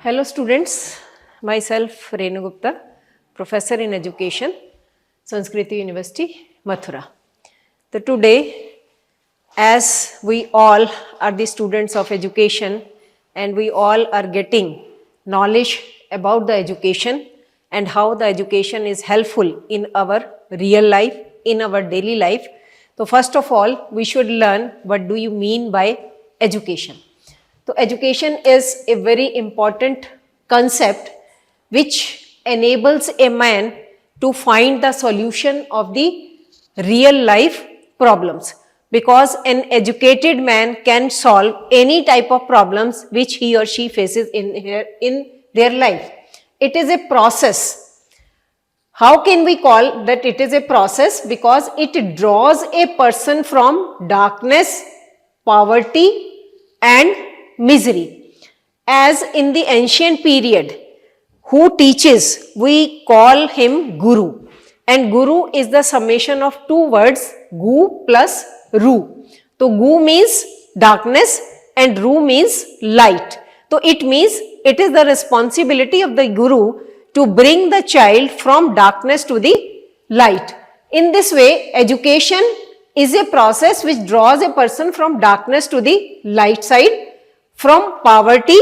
Hello students, myself Rainu Gupta, Professor in Education, Sanskriti University, Mathura. So today, as we all are the students of education and we all are getting knowledge about the education and how the education is helpful in our real life, in our daily life. So first of all, we should learn what do you mean by education. So education is a very important concept which enables a man to find the solution of the real life problems, because an educated man can solve any type of problems which he or she faces in their life. It is a process. How can we call that it is a process? Because it draws a person from darkness, poverty and misery. As in the ancient period, who teaches, we call him Guru, and Guru is the summation of two words, Gu plus Ru. So Gu means darkness and Ru means light. So it means it is the responsibility of the Guru to bring the child from darkness to the light. In this way, education is a process which draws a person from darkness to the light side, from poverty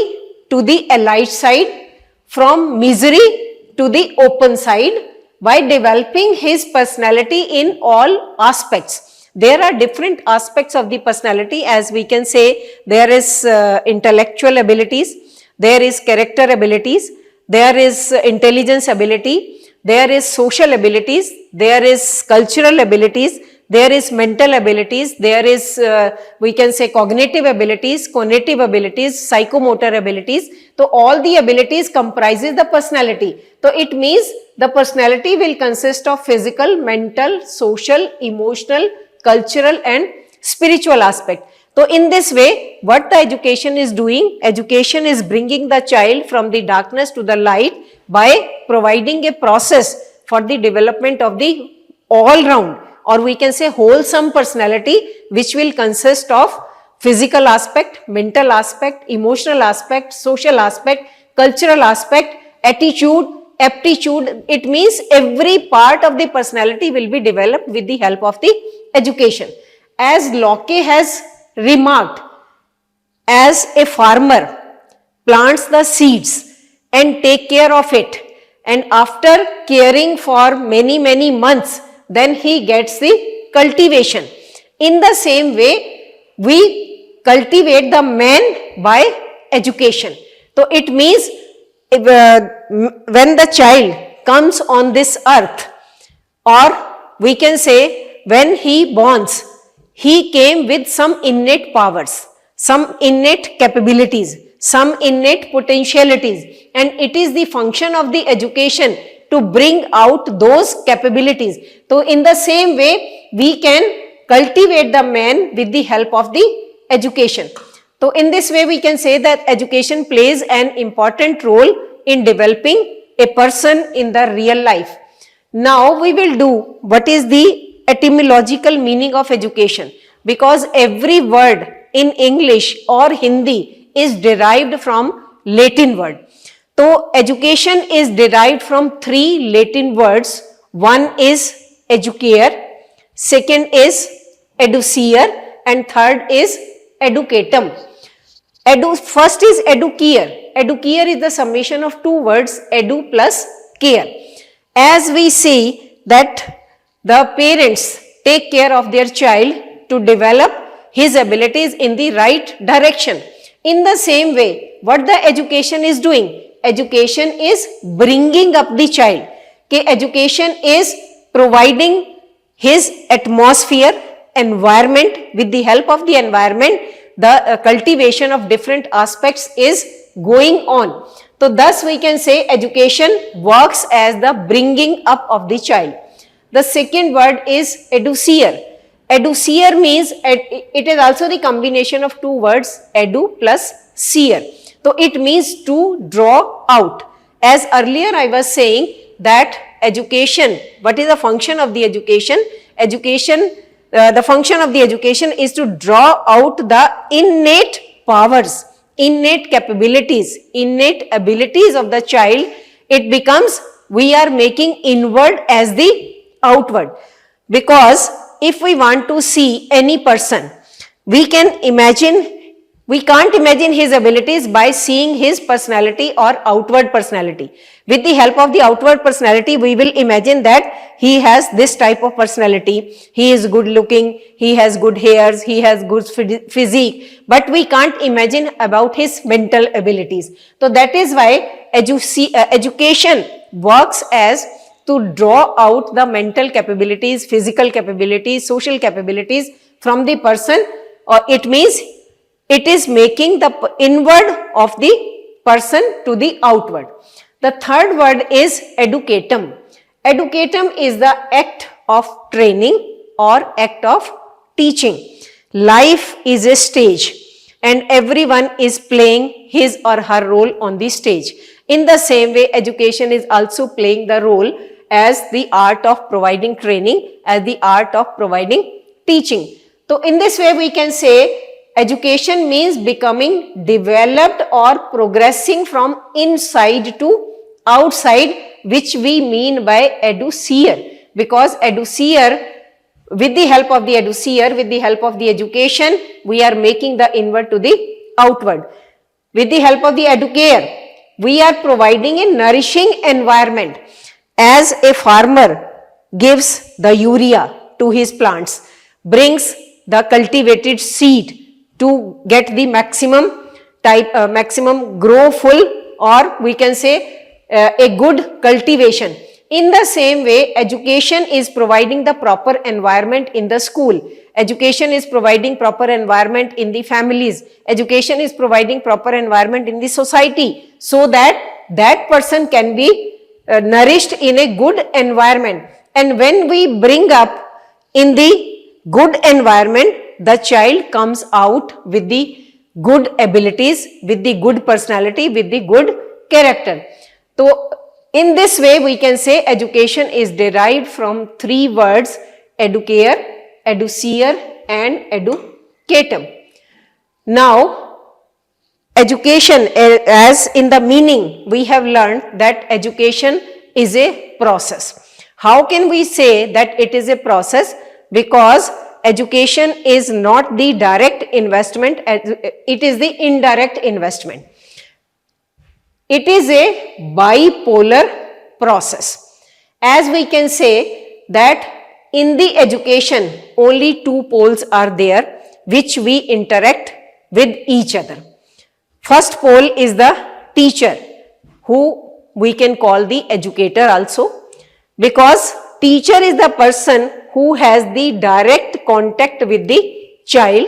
to the light side, from misery to the open side, by developing his personality in all aspects. There are different aspects of the personality, as we can say. There is intellectual abilities, there is character abilities, there is intelligence ability, there is social abilities, there is cultural abilities, there is mental abilities, there is we can say cognitive abilities, cognitive abilities, psychomotor abilities. So all the abilities comprises the personality. So it means the personality will consist of physical, mental, social, emotional, cultural and spiritual aspect. So in this way, what the education is doing, education is bringing the child from the darkness to the light by providing a process for the development of the all round, or we can say wholesome personality, which will consist of physical aspect, mental aspect, emotional aspect, social aspect, cultural aspect, attitude, aptitude. It means every part of the personality will be developed with the help of the education. As Locke has remarked, as a farmer plants the seeds and take care of it, and after caring for many months, then he gets the cultivation. In the same way, we cultivate the man by education. So it means when the child comes on this earth, or we can say when he borns, he came with some innate powers, some innate capabilities, some innate potentialities, and it is the function of the education to bring out those capabilities. So in the same way, we can cultivate the man with the help of the education. So in this way, we can say that education plays an important role in developing a person in the real life. Now we will do what is the etymological meaning of education, because every word in English or Hindi is derived from Latin word. So education is derived from three Latin words. One is Educare, second is Educer, and third is Educatum. First is Educare. Educare is the summation of two words, edu plus care. As we see that the parents take care of their child to develop his abilities in the right direction. In the same way, what the education is doing? Education is bringing up the child. Okay, education is providing his atmosphere, environment. With the help of the environment, the cultivation of different aspects is going on. So thus we can say education works as the bringing up of the child. The second word is Educer. Educer means, it is also the combination of two words, edu plus seer. So it means to draw out. As earlier I was saying that education, what is the function of the education? The function of the education is to draw out the innate powers innate capabilities, innate abilities of the child, it becomes we are making inward as the outward. Because if we want to see any person, we can't imagine his abilities by seeing his personality or outward personality. With the help of the outward personality, we will imagine that he has this type of personality, he is good looking, he has good hairs, he has good physique, but we can't imagine about his mental abilities. So that is why education works as to draw out the mental capabilities, physical capabilities, social capabilities from the person, or it means it is making the inward of the person to the outward. The third word is educatum. Educatum is the act of training or act of teaching. Life is a stage and everyone is playing his or her role on the stage. In the same way, education is also playing the role as the art of providing training, as the art of providing teaching. So in this way we can say education means becoming developed or progressing from inside to outside, which we mean by educer, because educer, with the help of the educer, with the help of the education, we are making the inward to the outward. With the help of the educare, we are providing a nourishing environment. As a farmer gives the urea to his plants, brings the cultivated seed to get the maximum grow full, or we can say a good cultivation. In the same way, education is providing the proper environment in the school. Education is providing proper environment in the families. Education is providing proper environment in the society, so that that person can be nourished in a good environment. And when we bring up in the good environment, the child comes out with the good abilities, with the good personality, with the good character. So in this way we can say education is derived from three words: educare, educer and educatum. Now education, as in the meaning, we have learned that education is a process. How can we say that it is a process? Because education is not the direct investment, it is the indirect investment. It is a bipolar process. As we can say that in the education, only two poles are there which we interact with each other. First pole is the teacher, who we can call the educator also, because teacher is the person who has the direct contact with the child.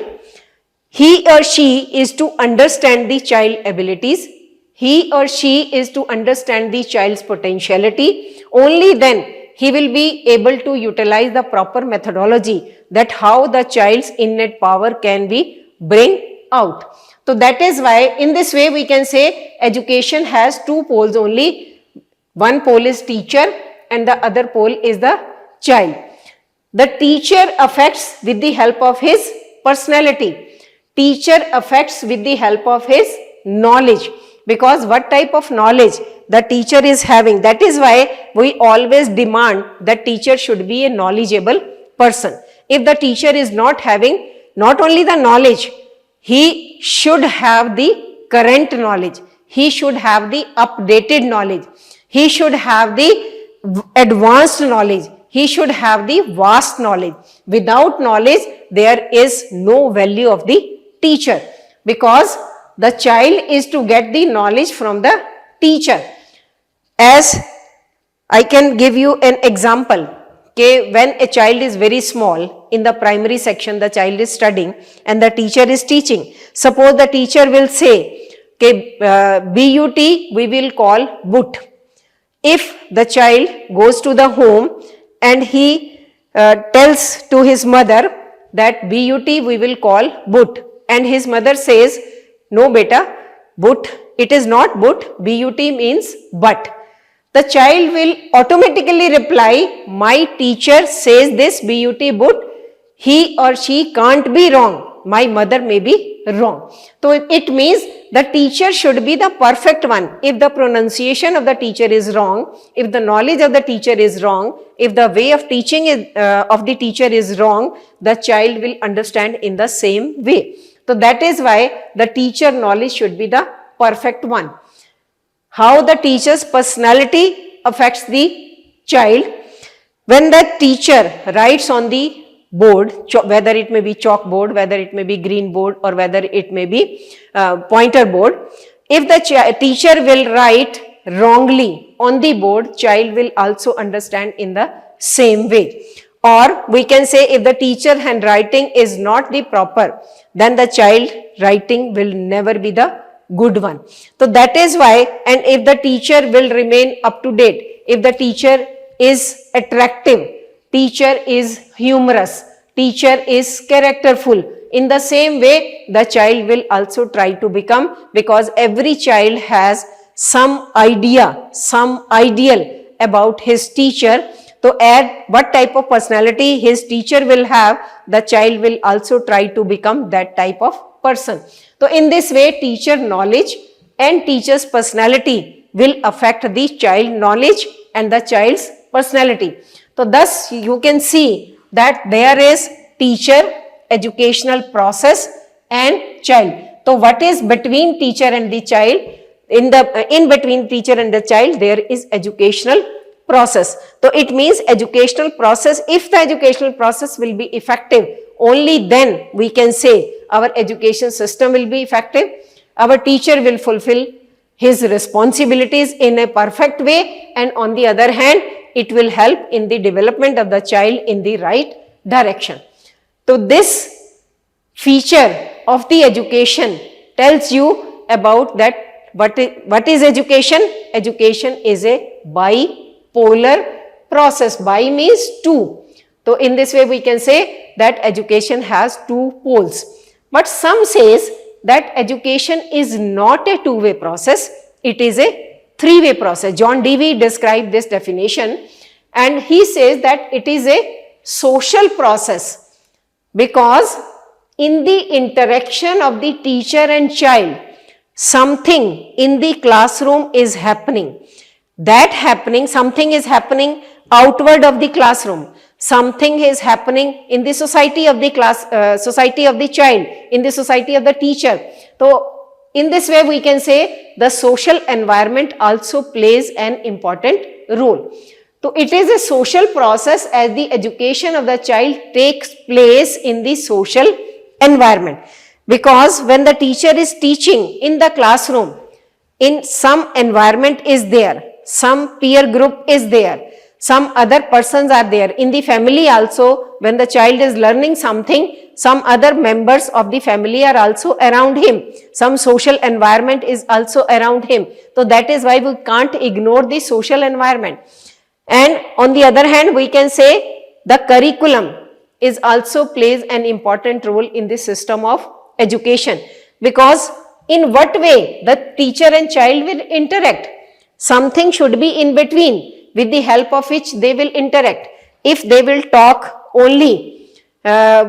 He or she is to understand the child abilities. He or she is to understand the child's potentiality. Only then he will be able to utilize the proper methodology, that how the child's innate power can be bring out. So that is why in this way we can say education has two poles only. One pole is teacher and the other pole is the child. The teacher affects with the help of his personality. Teacher affects with the help of his knowledge, because what type of knowledge the teacher is having. That is why we always demand that teacher should be a knowledgeable person. If the teacher is not having not only the knowledge, he should have the current knowledge, he should have the updated knowledge, he should have the advanced knowledge, he should have the vast knowledge. Without knowledge, there is no value of the teacher, because the child is to get the knowledge from the teacher. As I can give you an example, okay, when a child is very small, in the primary section the child is studying and the teacher is teaching. Suppose the teacher will say, okay, b.u.t. we will call but. If the child goes to the home and he tells to his mother that b.u.t. we will call but, and his mother says, no beta, but it is not but, b.u.t. means but. The child will automatically reply, my teacher says this b.u.t. but, he or she can't be wrong. my mother may be wrong. So it means the teacher should be the perfect one. If the pronunciation of the teacher is wrong, if the knowledge of the teacher is wrong, if the way of teaching of the teacher is wrong, the child will understand in the same way. So that is why the teacher knowledge should be the perfect one. How the teacher's personality affects the child? When the teacher writes on the board, whether it may be chalkboard, whether it may be green board, or whether it may be pointer board, if the teacher will write wrongly on the board, child will also understand in the same way. Or we can say if the teacher handwriting is not the proper, then the child writing will never be the good one. So that is why, and if the teacher will remain up to date, if the teacher is attractive, teacher is humorous, teacher is characterful, in the same way the child will also try to become, because every child has some idea, some ideal about his teacher. So add what type of personality his teacher will have, the child will also try to become that type of person. So in this way, teacher knowledge and teacher's personality will affect the child knowledge and the child's personality. So thus you can see that there is teacher, educational process and child. So what is between teacher and the child? In between teacher and the child, there is educational process. So it means educational process. If the educational process will be effective, only then we can say our education system will be effective. Our teacher will fulfill his responsibilities in a perfect way, and on the other hand, it will help in the development of the child in the right direction. So this feature of the education tells you about that what is education? Education is a bipolar process. Bi means two. So in this way we can say that education has two poles. But some says that education is not a two-way process, it is a three-way process. John Dewey described this definition, and he says that it is a social process, because in the interaction of the teacher and child, something in the classroom is happening. Something is happening outward of the classroom. Something is happening in the society of the society of the child, in the society of the teacher. So in this way we can say the social environment also plays an important role. So it is a social process as the education of the child takes place in the social environment. Because when the teacher is teaching in the classroom, in some environment is there, some peer group is there, some other persons are there. In the family also, when the child is learning something, some other members of the family are also around him. Some social environment is also around him. So that is why we can't ignore the social environment. And on the other hand, we can say the curriculum is also plays an important role in the system of education. Because in what way the teacher and child will interact? Something should be in between, with the help of which they will interact. If they will talk only,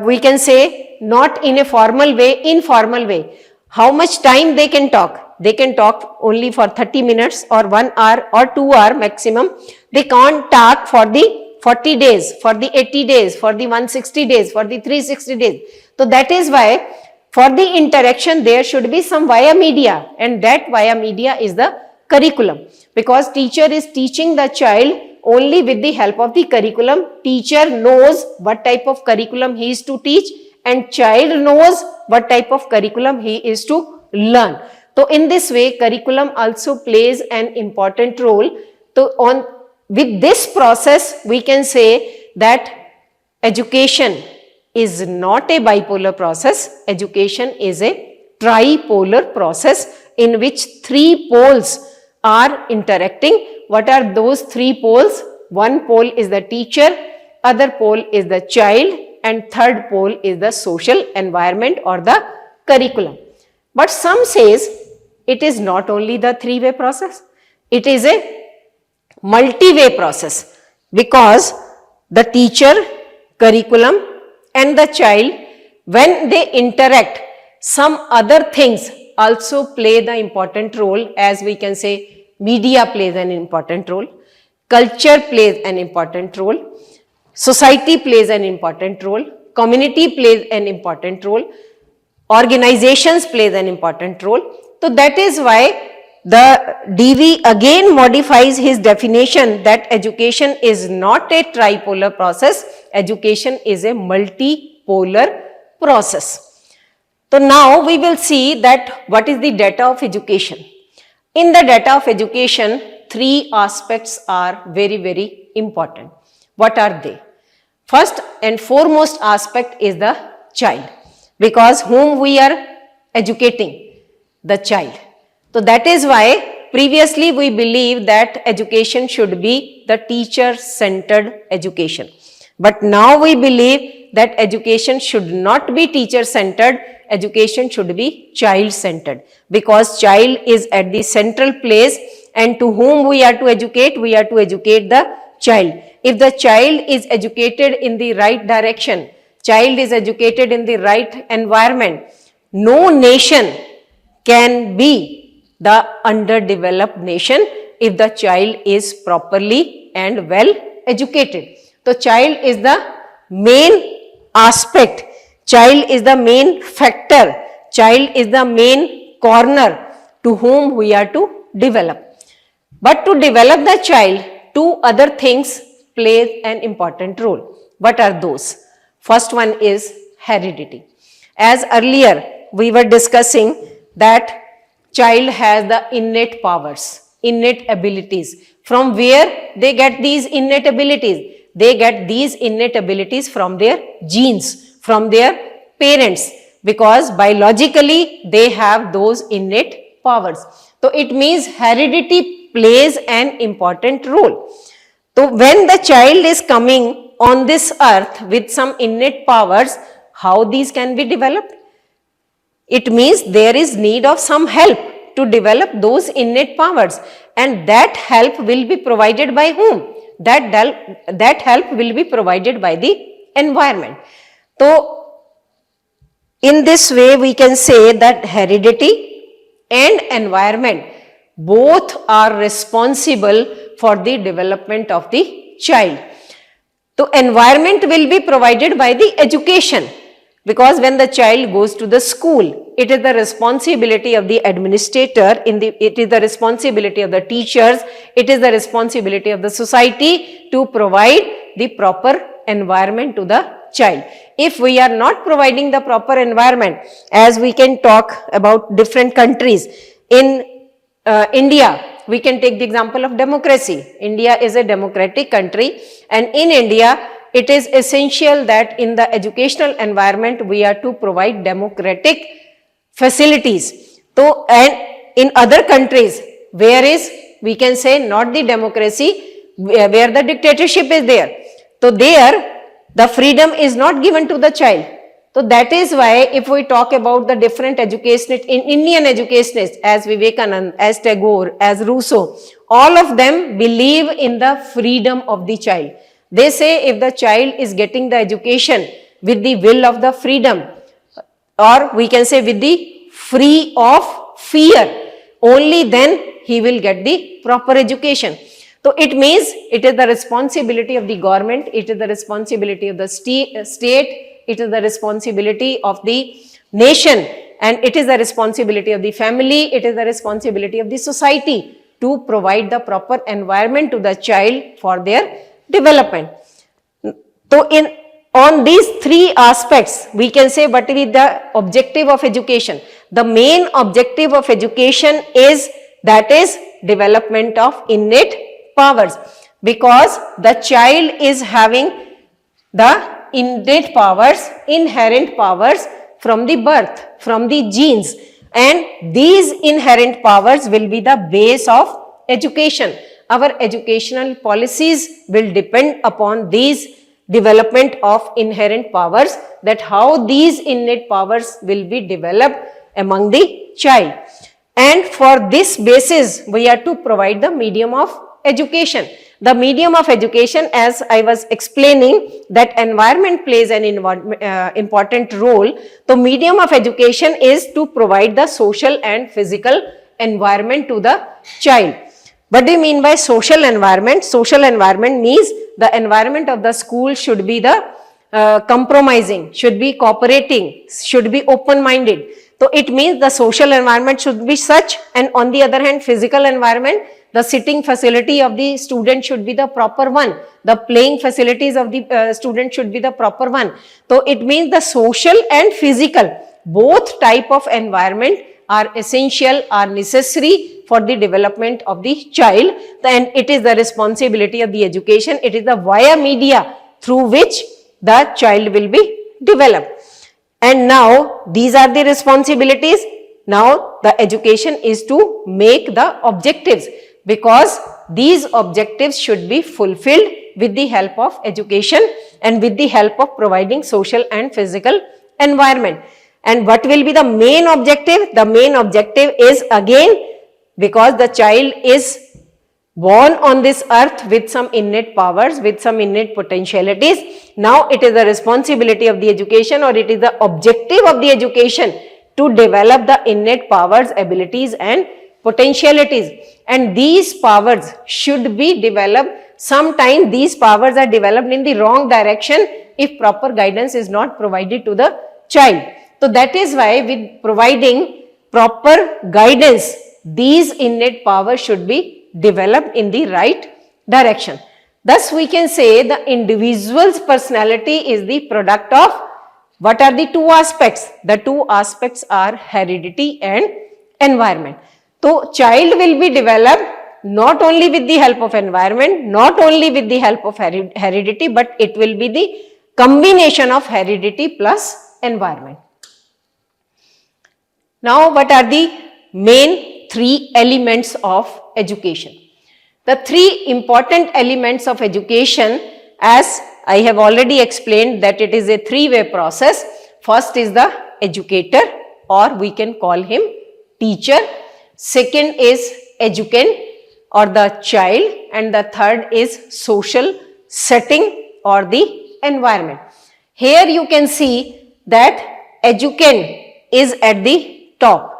we can say not in a formal way, informal way. How much time they can talk? They can talk only for 30 minutes or 1 hour or 2 hours maximum. They can't talk for the 40 days, for the 80 days, for the 160 days, for the 360 days. So that is why for the interaction there should be some via media, and that via media is the curriculum. Because teacher is teaching the child only with the help of the curriculum. Teacher knows what type of curriculum he is to teach, and child knows what type of curriculum he is to learn. So in this way curriculum also plays an important role. So with this process we can say that education is not a bipolar process. Education is a tripolar process in which three poles are interacting. What are those three poles? One pole is the teacher, other pole is the child, and third pole is the social environment or the curriculum. But some says it is not only the three-way process, it is a multi-way process, because the teacher, curriculum and the child when they interact, some other things also play the important role, as we can say media plays an important role, culture plays an important role, society plays an important role, community plays an important role, organizations plays an important role. So that is why the Dewey again modifies his definition that education is not a tripolar process, education is a multipolar process. So now we will see that what is the data of education. In the data of education, three aspects are very, very important. What are they? First and foremost aspect is the child, because whom we are educating, the child. So that is why previously we believe that education should be the teacher-centered education. But now we believe that education should not be teacher-centered, education should be child-centered, because child is at the central place, and to whom we are to educate the child. If the child is educated in the right direction, child is educated in the right environment, no nation can be the underdeveloped nation if the child is properly and well educated. So child is the main aspect, child is the main factor, child is the main corner to whom we are to develop. But to develop the child, two other things play an important role. What are those? First one is heredity. As earlier we were discussing that child has the innate powers, innate abilities. From where they get these innate abilities? They get these innate abilities from their genes, from their parents, because biologically they have those innate powers. So it means heredity plays an important role. So when the child is coming on this earth with some innate powers, how these can be developed? It means there is need of some help to develop those innate powers, and that help will be provided by whom? That help will be provided by the environment. So in this way we can say that heredity and environment both are responsible for the development of the child. So environment will be provided by the education, because when the child goes to the school, it is the responsibility of the administrator, it is the responsibility of the teachers, it is the responsibility of the society to provide the proper environment to the child. If we are not providing the proper environment, as we can talk about different countries, in India, we can take the example of democracy. India is a democratic country, and in India, it is essential that in the educational environment, we are to provide democratic facilities. So, and in other countries, where is, we can say, not the democracy, where the dictatorship is there. So, there, the freedom is not given to the child. So that is why if we talk about the different educationists, in Indian educationists, as Vivekananda, as Tagore, as Rousseau, all of them believe in the freedom of the child. They say if the child is getting the education with the will of the freedom, or we can say with the free of fear, only then he will get the proper education. So it means it is the responsibility of the government, it is the responsibility of the state, it is the responsibility of the nation, and it is the responsibility of the family, it is the responsibility of the society to provide the proper environment to the child for their development. So on these three aspects, we can say what is the objective of education. The main objective of education is, that is, development of innate powers, because the child is having the innate powers, inherent powers from the birth, from the genes, and these inherent powers will be the base of education. Our educational policies will depend upon these development of inherent powers, that how these innate powers will be developed among the child. And for this basis, we are to provide the medium of education. The medium of education, as I was explaining, that environment plays an important role. The medium of education is to provide the social and physical environment to the child. What do you mean by social environment? Social environment means the environment of the school should be the compromising, should be cooperating, should be open-minded. So it means the social environment should be such, and on the other hand, physical environment, the sitting facility of the student should be the proper one. The playing facilities of the student should be the proper one. So it means the social and physical, both type of environment are essential, are necessary for the development of the child, and it is the responsibility of the education. It is the via media through which the child will be developed. And now these are the responsibilities. Now the education is to make the objectives, because these objectives should be fulfilled with the help of education and with the help of providing social and physical environment. And what will be the main objective? The main objective is, again, because the child is born on this earth with some innate powers, with some innate potentialities. Now it is the responsibility of the education, or it is the objective of the education, to develop the innate powers, abilities and potentialities. And these powers should be developed. Sometimes these powers are developed in the wrong direction if proper guidance is not provided to the child. So that is why, with providing proper guidance, these innate powers should be developed in the right direction. Thus we can say the individual's personality is the product of, what are the two aspects? The two aspects are heredity and environment. So child will be developed not only with the help of environment, not only with the help of heredity, but it will be the combination of heredity plus environment. Now what are the main three elements of education? The three important elements of education, as I have already explained, that it is a three-way process. First is the educator, or we can call him teacher. Second is educand, or the child, and the third is social setting, or the environment. Here you can see that educand is at the top.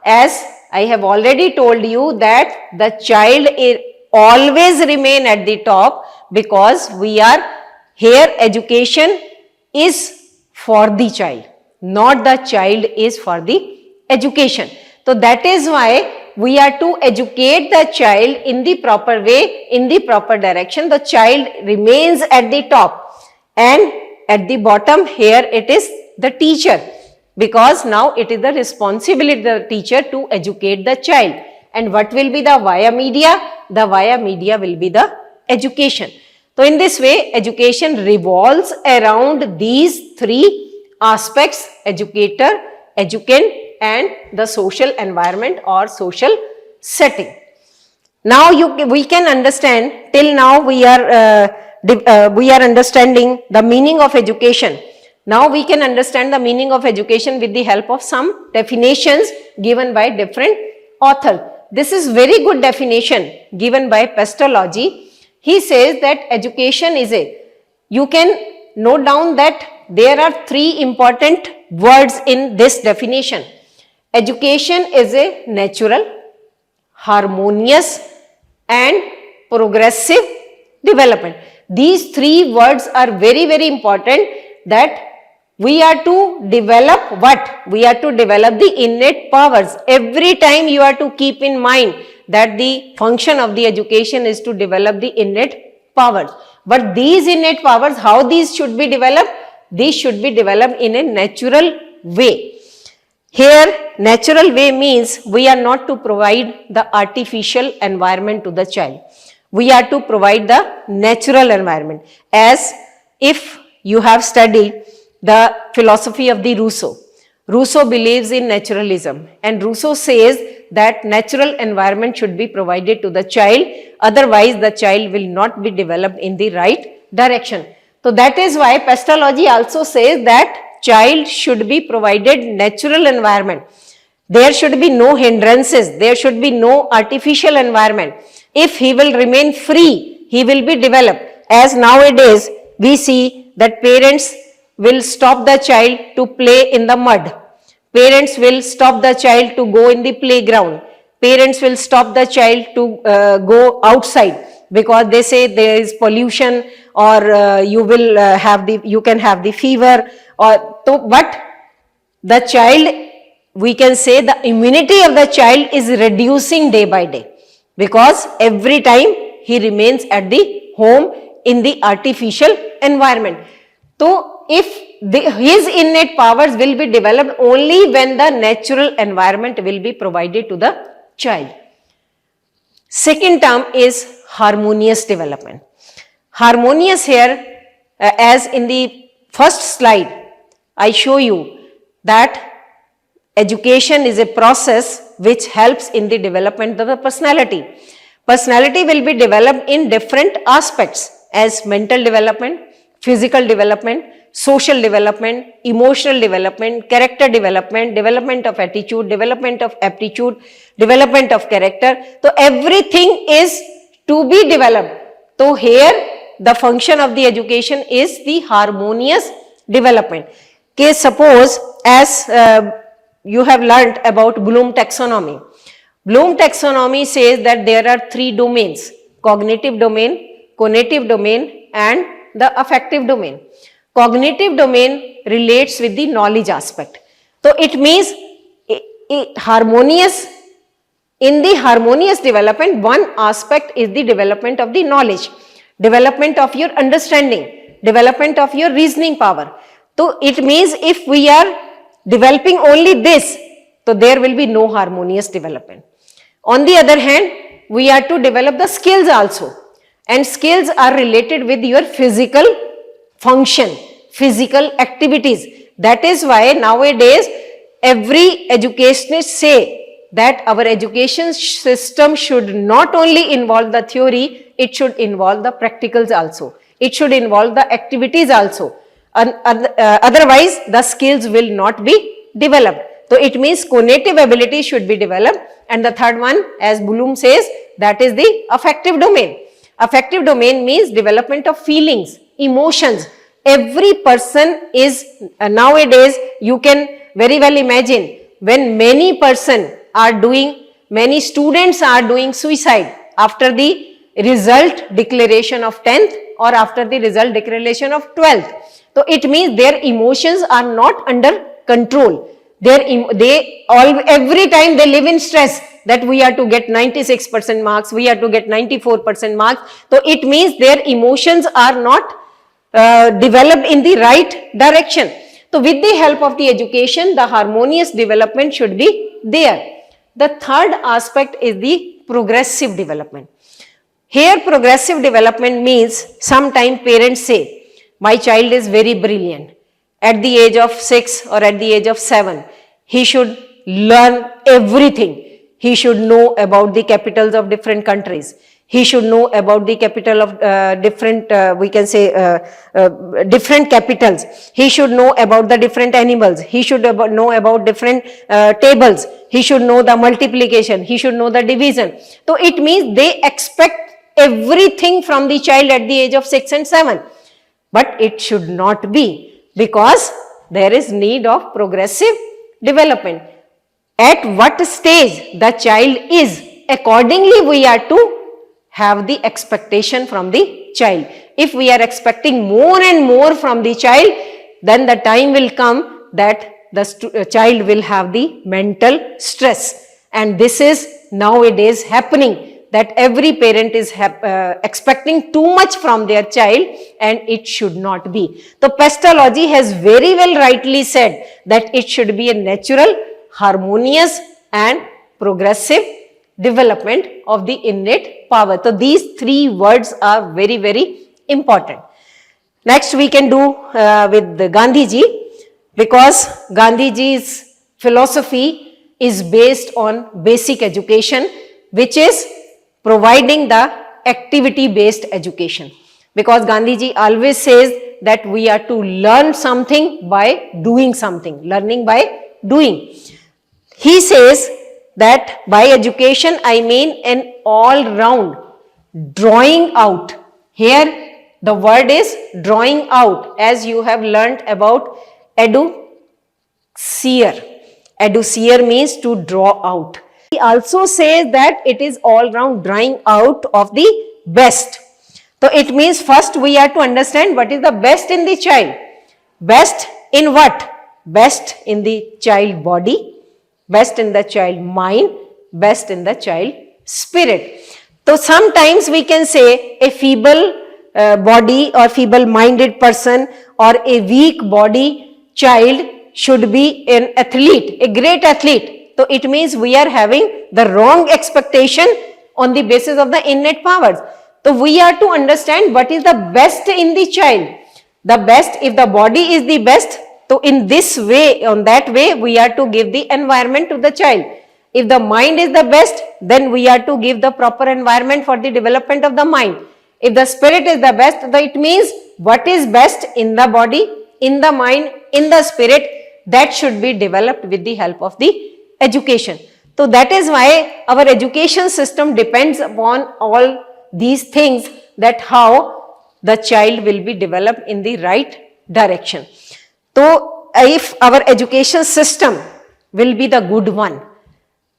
As I have already told you that the child always remain at the top, because we are here, education is for the child, not the child is for the education. So that is why we are to educate the child in the proper way, in the proper direction. The child remains at the top, and at the bottom here it is the teacher, because now it is the responsibility of the teacher to educate the child. And what will be the via media? The via media will be the education. So in this way, education revolves around these three aspects: educator, educand, and the social environment or social setting. Now we can understand, till now we are understanding the meaning of education. Now we can understand the meaning of education with the help of some definitions given by different authors. This is very good definition given by Pestalozzi. He says that education is you can note down that there are three important words in this definition. Education is a natural, harmonious and progressive development. These three words are very, very important, that we are to develop what? We are to develop the innate powers. Every time you are to keep in mind that the function of the education is to develop the innate powers. But these innate powers, how these should be developed? These should be developed in a natural way. Here, natural way means we are not to provide the artificial environment to the child. We are to provide the natural environment. As if you have studied the philosophy of the Rousseau. Rousseau believes in naturalism, and Rousseau says that natural environment should be provided to the child, otherwise the child will not be developed in the right direction. So that is why Pestalozzi also says that child should be provided natural environment. There should be no hindrances, there should be no artificial environment. If he will remain free, he will be developed. As nowadays we see that parents will stop the child to play in the mud. Parents will stop the child to go in the playground. Parents will stop the child to go outside because they say there is pollution, or you will you can have the fever, or so. But the child, we can say the immunity of the child is reducing day by day, because every time he remains at the home in the artificial environment. So if his innate powers will be developed only when the natural environment will be provided to the child. Second term is harmonious development. Harmonious here, as in the first slide, I show you that education is a process which helps in the development of the personality. Personality will be developed in different aspects, as mental development, physical development, social development, emotional development, character development, development of attitude, development of aptitude, development of character. So everything is to be developed. So here the function of the education is the harmonious development. Okay, suppose as you have learnt about Bloom taxonomy. Bloom taxonomy says that there are three domains: cognitive domain, conative domain, and the affective domain. Cognitive domain relates with the knowledge aspect. So it means harmonious, in the harmonious development, one aspect is the development of the knowledge, development of your understanding, development of your reasoning power. So it means if we are developing only this, so there will be no harmonious development. On the other hand, we are to develop the skills also, and skills are related with your physical function, physical activities. That is why nowadays every educationist say that our education system should not only involve the theory, it should involve the practicals also. It should involve the activities also. Otherwise, the skills will not be developed. So it means cognitive ability should be developed. And the third one, as Bloom says, that is the affective domain. Affective domain means development of feelings, emotions. Every person is nowadays, you can very well imagine, when many students are doing suicide after the result declaration of 10th or after the result declaration of 12th. So it means their emotions are not under control. Every time they live in stress that we are to get 96% marks, we are to get 94% marks. So it means their emotions are not developed in the right direction. So with the help of the education, the harmonious development should be there. The third aspect is the progressive development. Here progressive development means sometimes parents say, my child is very brilliant. At the age of 6 or at the age of 7, he should learn everything. He should know about the capitals of different countries. He should know about the capital of different capitals. He should know about the different animals. He should know about different tables. He should know the multiplication. He should know the division. So it means they expect everything from the child at the age of 6 and 7. But it should not be, because there is need of progressive development. At what stage the child is, accordingly we are to have the expectation from the child. If we are expecting more and more from the child, then the time will come that the child will have the mental stress. And this is nowadays happening, that every parent is expecting too much from their child, and it should not be. So Pestalozzi has very well rightly said that it should be a natural, harmonious and progressive development of the innate power. So these three words are very, very important. Next we can do with the Gandhiji, because Gandhiji's philosophy is based on basic education, which is providing the activity based education. Because Gandhiji always says that we are to learn something by doing something, learning by doing. He says that by education I mean an all round drawing out Here the word is drawing out, as you have learnt about Educer. Educer means to draw out. He also says that it is all round drawing out of the best. So it means first we have to understand what is the best in the child. Best in what? Best in the child body, best in the child mind, best in the child spirit. So sometimes we can say a feeble body or feeble minded person or a weak body child should be an athlete, a great athlete. So it means we are having the wrong expectation on the basis of the innate powers. So we are to understand what is the best in the child. The best, if the body is the best, so in this way, on that way, we are to give the environment to the child. If the mind is the best, then we are to give the proper environment for the development of the mind. If the spirit is the best, then it means what is best in the body, in the mind, in the spirit, that should be developed with the help of the education. So that is why our education system depends upon all these things, that how the child will be developed in the right direction. So if our education system will be the good one,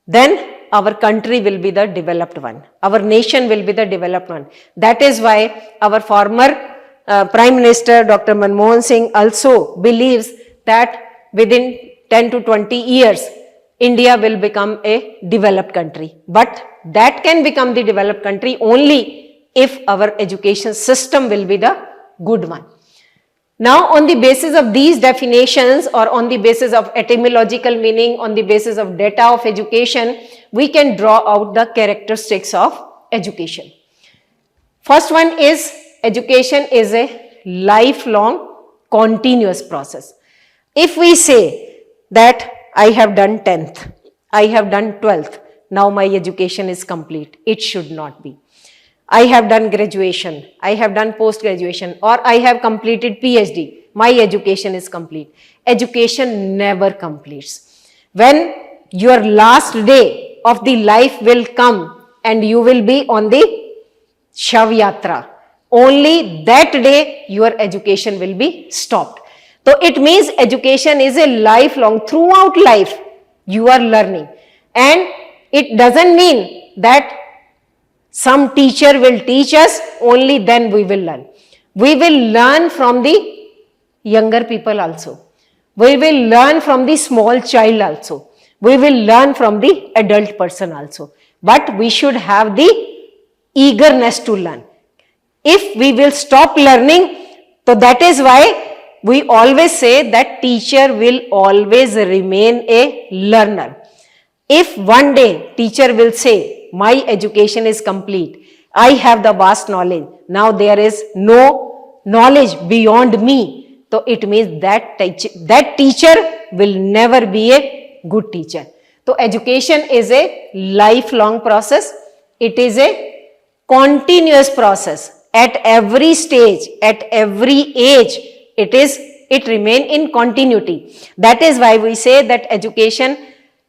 then our country will be the developed one. Our nation will be the developed one. That is why our former Prime Minister Dr. Manmohan Singh also believes that within 10 to 20 years, India will become a developed country. But that can become the developed country only if our education system will be the good one. Now, on the basis of these definitions, or on the basis of etymological meaning, on the basis of data of education, we can draw out the characteristics of education. First one is, education is a lifelong continuous process. If we say that I have done 10th, I have done 12th, now my education is complete, it should not be. I have done graduation, I have done post-graduation, or I have completed PhD, my education is complete. Education never completes. When your last day of the life will come and you will be on the Shav Yatra, only that day your education will be stopped. So it means education is a lifelong, throughout life you are learning, and it doesn't mean that some teacher will teach us, only then we will learn. We will learn from the younger people also. We will learn from the small child also. We will learn from the adult person also. But we should have the eagerness to learn. If we will stop learning, so that is why we always say that teacher will always remain a learner. If one day teacher will say, my education is complete, I have the vast knowledge, now there is no knowledge beyond me, so it means that teacher will never be a good teacher. So education is a lifelong process, it is a continuous process. At every stage, at every age, it remains in continuity. That is why we say that education,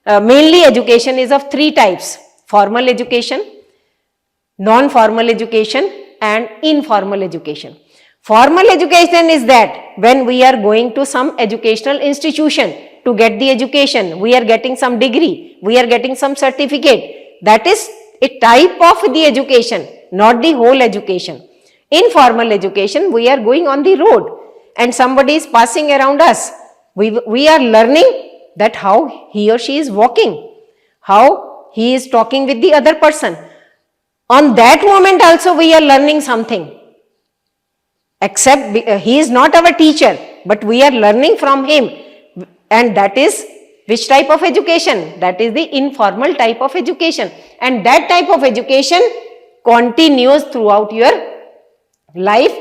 mainly education is of three types: formal education, non-formal education, and informal education. Formal education is that when we are going to some educational institution to get the education, we are getting some degree, we are getting some certificate. That is a type of the education, not the whole education. Informal education, we are going on the road and somebody is passing around us. We are learning that how he or she is walking, how he is talking with the other person. On that moment also we are learning something. Except he is not our teacher, but we are learning from him. And that is which type of education? That is the informal type of education. And that type of education continues throughout your life,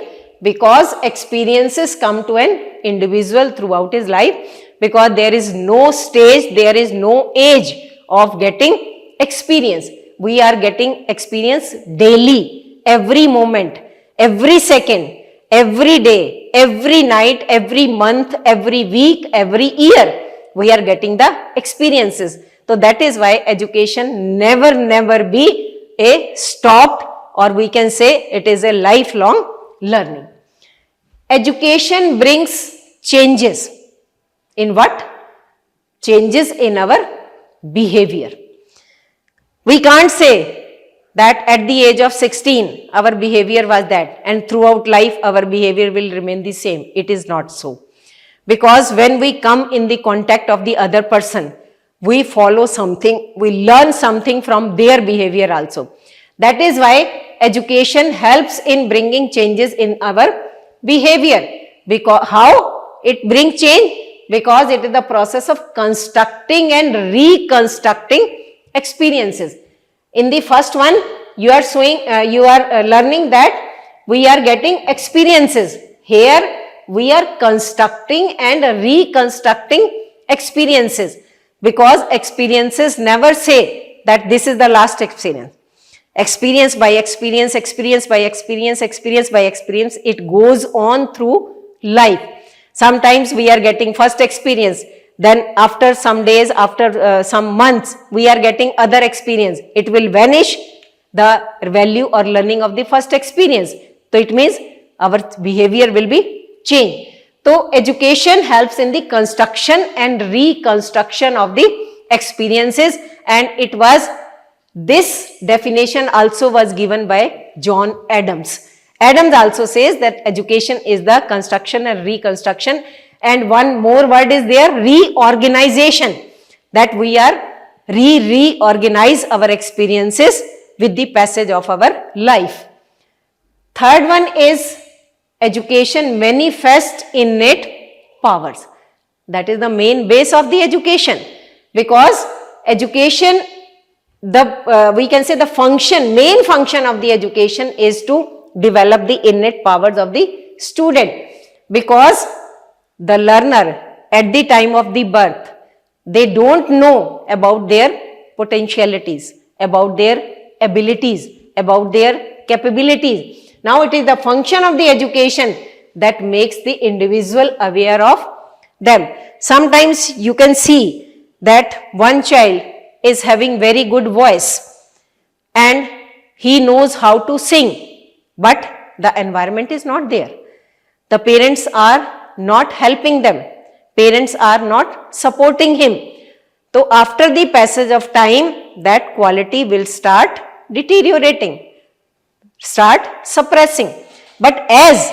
because experiences come to an individual throughout his life, because there is no stage, there is no age of getting experience. We are getting experience daily, every moment, every second, every day, every night, every month, every week, every year, we are getting the experiences. So that is why education never be a stopped or we can say it is a lifelong learning. Education brings changes in what? Changes in our behavior. We can't say that at the age of 16 our behavior was that and throughout life our behavior will remain the same. It is not so. Because when we come in the contact of the other person, we follow something, we learn something from their behavior also. That is why education helps in bringing changes in our behavior. Because how it brings change? Because it is the process of constructing and reconstructing experiences. In the first one, you are learning that we are getting experiences. Here, we are constructing and reconstructing experiences, because experiences never say that this is the last experience. Experience by experience, experience by experience, experience by experience, it goes on through life. Sometimes we are getting first experience, then after some days, after some months, we are getting other experience. It will vanish the value or learning of the first experience. So it means our behavior will be changed. So education helps in the construction and reconstruction of the experiences, and it was, this definition also was given by John Adams. Adams also says that education is the construction and reconstruction, and one more word is there, reorganization, that we are reorganize our experiences with the passage of our life. Third one is education manifests innate powers. That is the main base of the education, because education, we can say the function, main function of the education is to develop the innate powers of the student, because the learner at the time of the birth, they don't know about their potentialities, about their abilities, about their capabilities. Now it is the function of the education that makes the individual aware of them. Sometimes you can see that one child is having very good voice and he knows how to sing, but the environment is not there. The parents are not helping them. Parents are not supporting him. So after the passage of time, that quality will start deteriorating, start suppressing. But as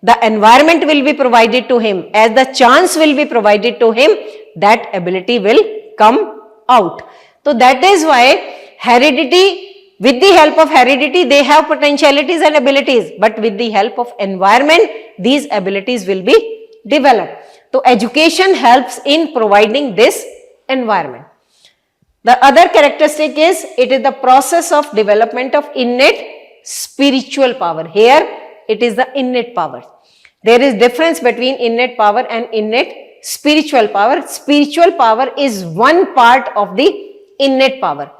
the environment will be provided to him, as the chance will be provided to him, that ability will come out. So that is why heredity, with the help of heredity, they have potentialities and abilities, but with the help of environment, these abilities will be developed. So education helps in providing this environment. The other characteristic is, it is the process of development of innate spiritual power. Here, it is the innate power. There is difference between innate power and innate spiritual power. Spiritual power is one part of the innate power,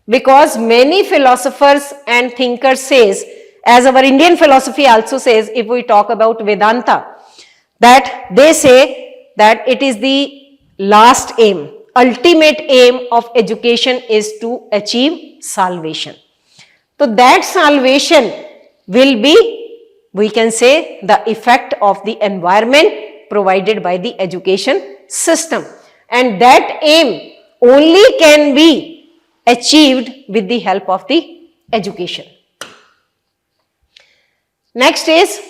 because many philosophers and thinkers says, as our Indian philosophy also says, if we talk about Vedanta, that they say that it is the last aim, ultimate aim of education is to achieve salvation. So that salvation will be, we can say, the effect of the environment provided by the education system, and that aim only can be achieved with the help of the education. Next is,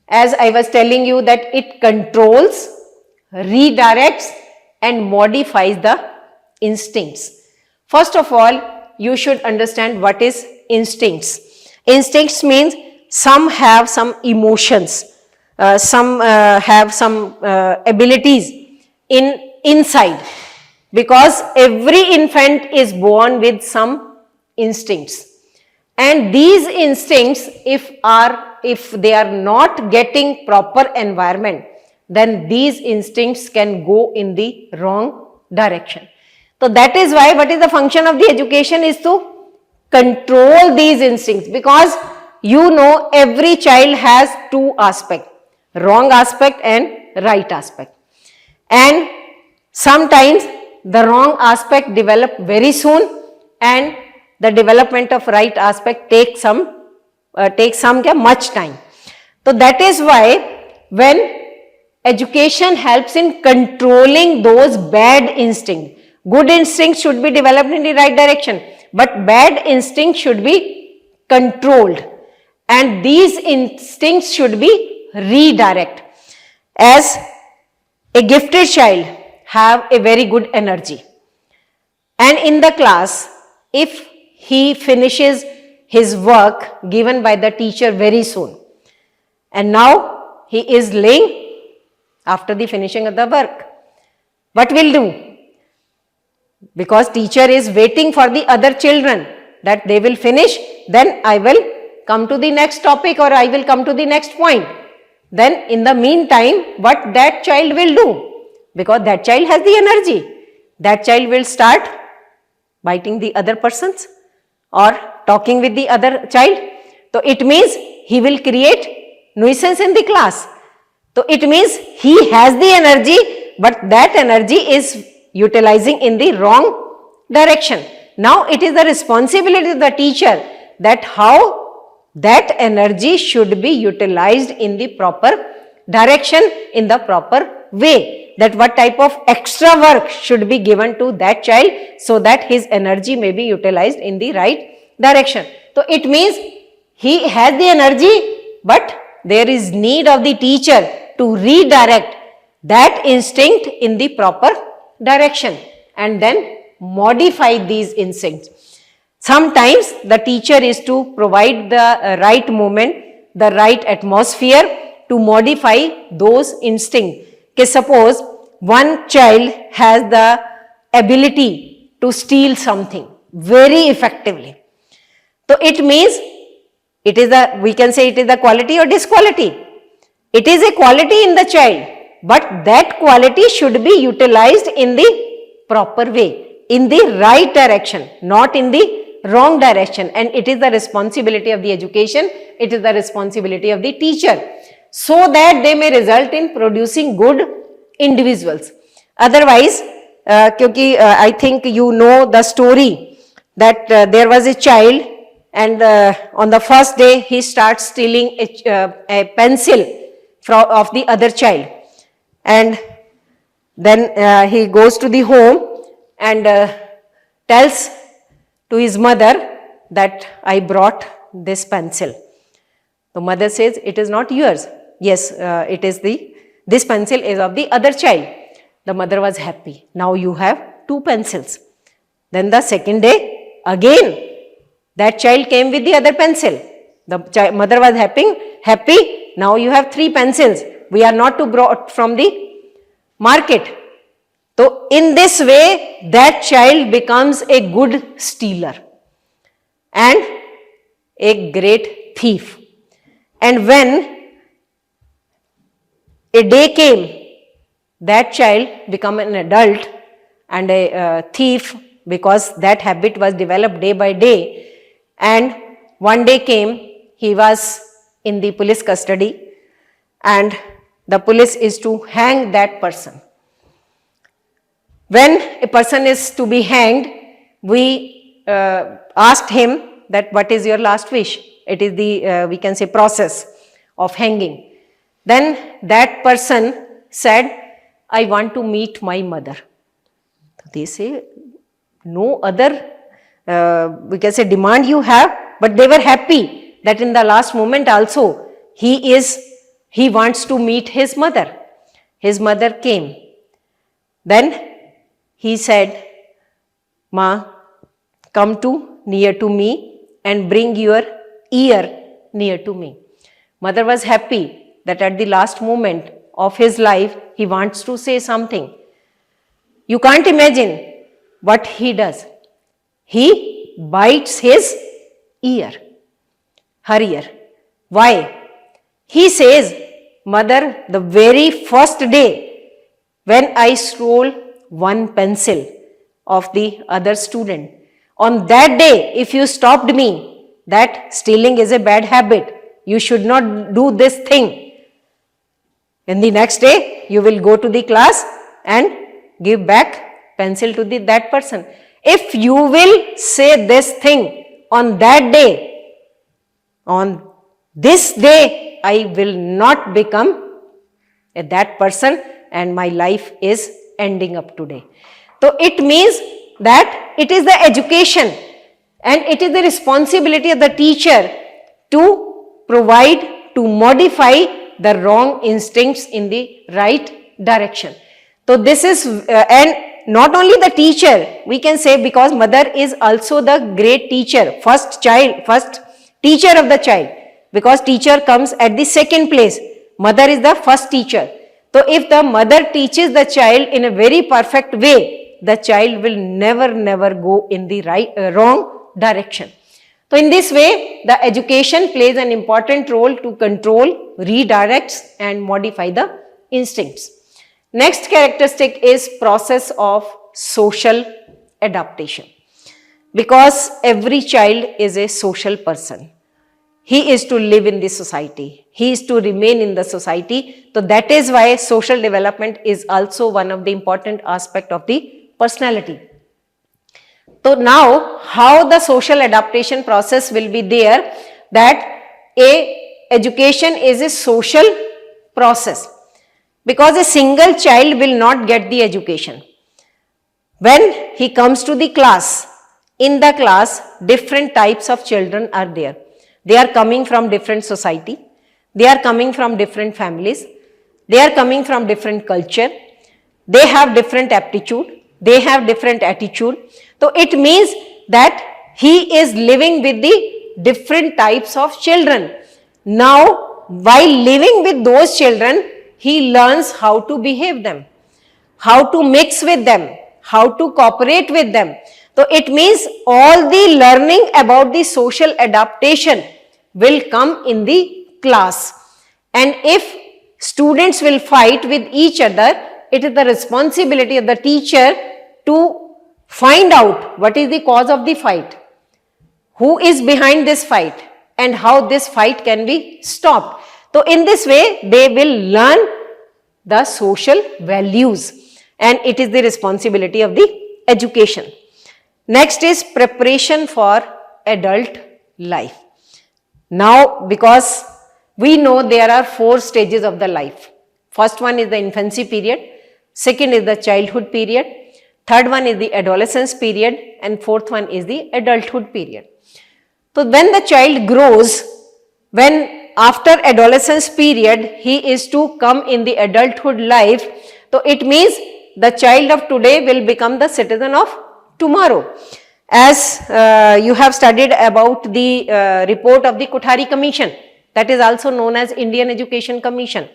as I was telling you, that it controls, redirects and modifies the instincts. First of all, you should understand what is instincts. Instincts means some have some emotions, some have some abilities inside, because every infant is born with some instincts, and these instincts, if they are not getting proper environment, then these instincts can go in the wrong direction. So that is why, what is the function of the education is to control these instincts, because you know every child has two aspects, wrong aspect and right aspect, and sometimes the wrong aspect develop very soon and the development of right aspect takes some take some much time. So that is why when education helps in controlling those bad instincts, good instincts should be developed in the right direction, but bad instincts should be controlled, and these instincts should be redirected. As a gifted child have a very good energy, and in the class, if he finishes his work given by the teacher very soon, and now he is laying after the finishing of the work, what will do? Because teacher is waiting for the other children that they will finish, then I will come to the next topic or I will come to the next point. Then in the meantime, what that child will do? Because that child has the energy, that child will start biting the other persons or talking with the other child. So it means he will create nuisance in the class. So it means he has the energy, but that energy is utilizing in the wrong direction. Now it is the responsibility of the teacher that how that energy should be utilized in the proper direction, in the proper way, that what type of extra work should be given to that child so that his energy may be utilized in the right direction. So it means he has the energy, but there is need of the teacher to redirect that instinct in the proper direction and then modify these instincts. Sometimes the teacher is to provide the right moment, the right atmosphere to modify those instincts. Suppose one child has the ability to steal something very effectively. So it means it is we can say it is the quality or disquality. It is a quality in the child, but that quality should be utilized in the proper way, in the right direction, not in the wrong direction. And it is the responsibility of the education, it is the responsibility of the teacher, so that they may result in producing good individuals. Otherwise, I think you know the story that there was a child, and on the first day he starts stealing a pencil of the other child, and then he goes to the home and tells to his mother that I brought this pencil. The mother says, it is not yours. Yes, it is this pencil is of the other child. The mother was happy. Now you have 2 pencils. Then the second day, again, that child came with the other pencil. The mother was happy. Now you have 3 pencils. We are not to brought from the market. So in this way, that child becomes a good stealer and a great thief. And when a day came, that child became an adult and a thief, because that habit was developed day by day. And one day came, he was in the police custody, and the police is to hang that person. When a person is to be hanged, we asked him that what is your last wish? It is the, we can say, process of hanging. Then that person said, I want to meet my mother. They say, no other, we can say, demand you have, but they were happy that in the last moment also, he wants to meet his mother. His mother came. Then he said, Ma, come near to me and bring your ear near to me. Mother was happy that at the last moment of his life, he wants to say something. You can't imagine what he does. He bites his ear, her ear. Why? He says, Mother, the very first day when I stole one pencil of the other student, on that day, if you stopped me, that stealing is a bad habit, you should not do this thing. In the next day, you will go to the class and give back pencil to that person. If you will say this thing on that day, on this day I will not become that person and my life is ending up today. So it means that it is the education and it is the responsibility of the teacher to provide, to modify the wrong instincts in the right direction. So this is, and not only the teacher, we can say, because mother is also the great teacher, first teacher of the child, because teacher comes at the second place, mother is the first teacher. So if the mother teaches the child in a very perfect way, the child will never go in the wrong direction. So in this way, the education plays an important role to control, redirects and modify the instincts. Next characteristic is process of social adaptation. Because every child is a social person. He is to live in the society. He is to remain in the society. So that is why social development is also one of the important aspects of the personality. So now, how the social adaptation process will be there, that education is a social process, because a single child will not get the education. When he comes to the class, in the class different types of children are there. They are coming from different society, they are coming from different families, they are coming from different culture, they have different aptitude, they have different attitude. So it means that he is living with the different types of children. Now, while living with those children, he learns how to behave them, how to mix with them, how to cooperate with them. So it means all the learning about the social adaptation will come in the class. And if students will fight with each other, it is the responsibility of the teacher to find out what is the cause of the fight, who is behind this fight, and how this fight can be stopped. So in this way, they will learn the social values, and it is the responsibility of the education. Next is preparation for adult life. Now, because we know there are 4 stages of the life. First one is the infancy period, second is the childhood period, third one is the adolescence period, and fourth one is the adulthood period. So when the child grows, when after adolescence period, he is to come in the adulthood life, so it means the child of today will become the citizen of tomorrow. As you have studied about the report of the Kothari Commission, that is also known as Indian Education Commission.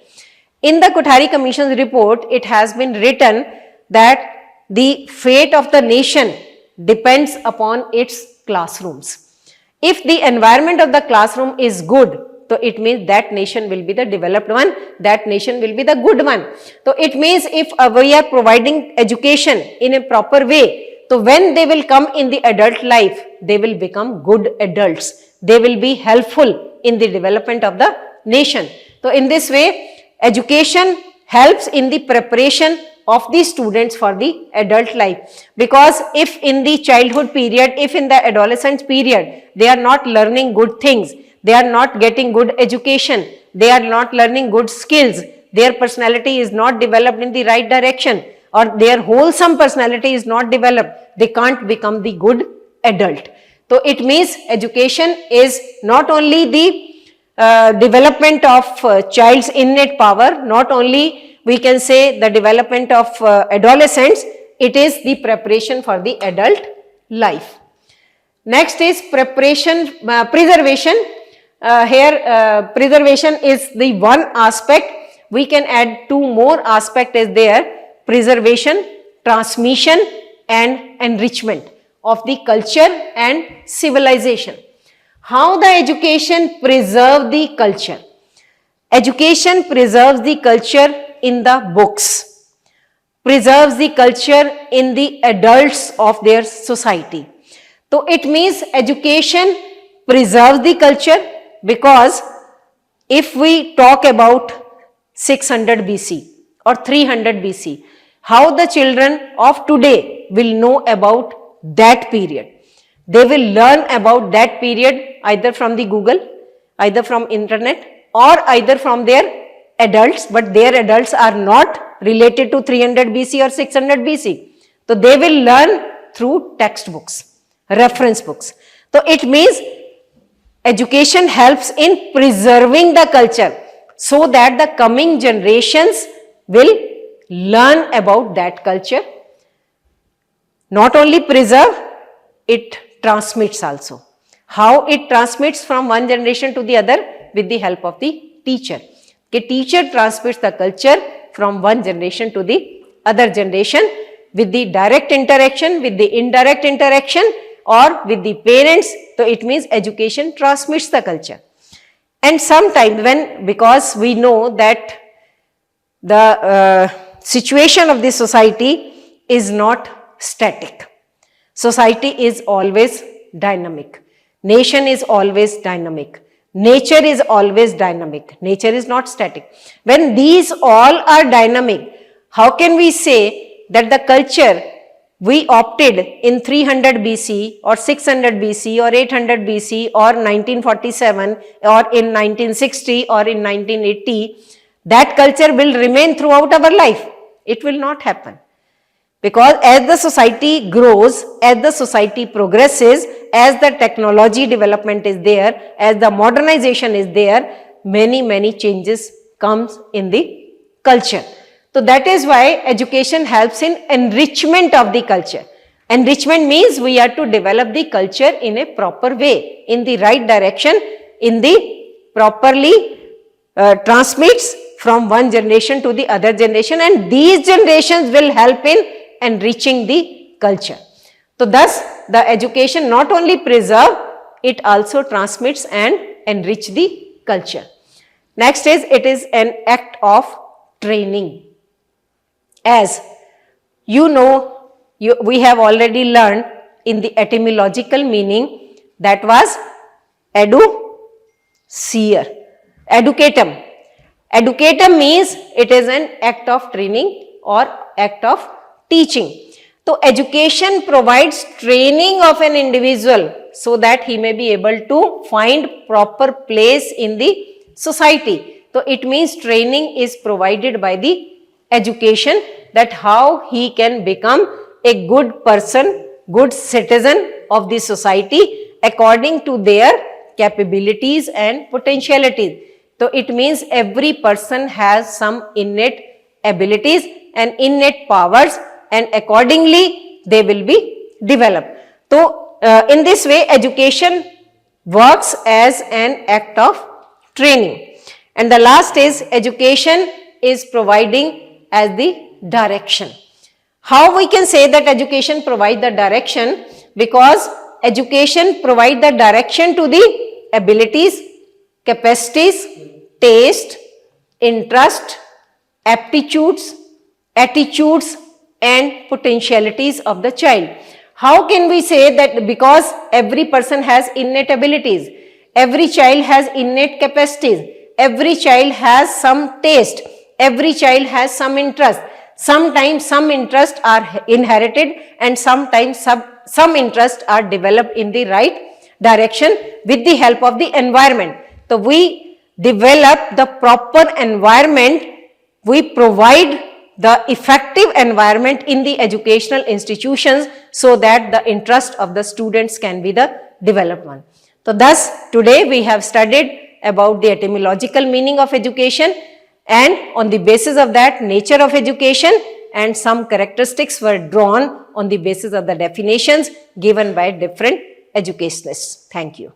In the Kothari Commission's report, it has been written that the fate of the nation depends upon its classrooms. If the environment of the classroom is good, so it means that nation will be the developed one, that nation will be the good one. So it means if we are providing education in a proper way, so when they will come in the adult life, they will become good adults. They will be helpful in the development of the nation. So in this way, education helps in the preparation of the students for the adult life. Because if in the childhood period, if in the adolescent period, they are not learning good things, they are not getting good education, they are not learning good skills, their personality is not developed in the right direction, or their wholesome personality is not developed, they can't become the good adult. So it means education is not only the development of child's innate power, not only we can say the development of adolescents, it is the preparation for the adult life. Next is preparation, preservation. Preservation is the one aspect. We can add 2 more aspects is there: preservation, transmission and enrichment of the culture and civilization. How the education preserve the culture? Education preserves the culture in the books, preserves the culture in the adults of their society. So it means education preserves the culture, because if we talk about 600 BC or 300 BC, how the children of today will know about that period? They will learn about that period either from the Google, either from internet or either from their adults, but their adults are not related to 300 BC or 600 BC. So they will learn through textbooks, reference books. So it means education helps in preserving the culture so that the coming generations will learn about that culture. Not only preserve, it transmits also. How it transmits from one generation to the other? With the help of the teacher. The teacher transmits the culture from one generation to the other generation with the direct interaction, with the indirect interaction, or with the parents. So it means education transmits the culture. And sometimes because we know that the situation of the society is not static. Society is always dynamic. Nation is always dynamic. Nature is always dynamic. Nature is not static. When these all are dynamic, how can we say that the culture we opted in 300 BC or 600 BC or 800 BC or 1947 or in 1960 or in 1980, that culture will remain throughout our life? It will not happen. Because as the society grows, as the society progresses, as the technology development is there, as the modernization is there, many changes comes in the culture. So that is why education helps in enrichment of the culture. Enrichment means we are to develop the culture in a proper way, in the right direction, in the properly transmits from one generation to the other generation, and these generations will help in enriching the culture. So thus the education not only preserve, it also transmits and enrich the culture. Next is, it is an act of training. As you know, we have already learned in the etymological meaning, that was Educer, Educatum. Educatum means it is an act of training or act of teaching. So education provides training of an individual so that he may be able to find proper place in the society. So it means training is provided by the education, that how he can become a good person, good citizen of the society according to their capabilities and potentialities. So it means every person has some innate abilities and innate powers, and accordingly they will be developed. So in this way education works as an act of training. And the last is, education is providing as the direction. How we can say that education provides the direction? Because education provides the direction to the abilities, capacities, taste, interest, aptitudes, attitudes and potentialities of the child. How can we say that? Because every person has innate abilities, every child has innate capacities, every child has some taste, every child has some interest. Sometimes some interests are inherited and sometimes some interests are developed in the right direction with the help of the environment. So we develop the proper environment, we provide the effective environment in the educational institutions so that the interest of the students can be the developed one. So thus today we have studied about the etymological meaning of education, and on the basis of that, nature of education, and some characteristics were drawn on the basis of the definitions given by different educationalists. Thank you.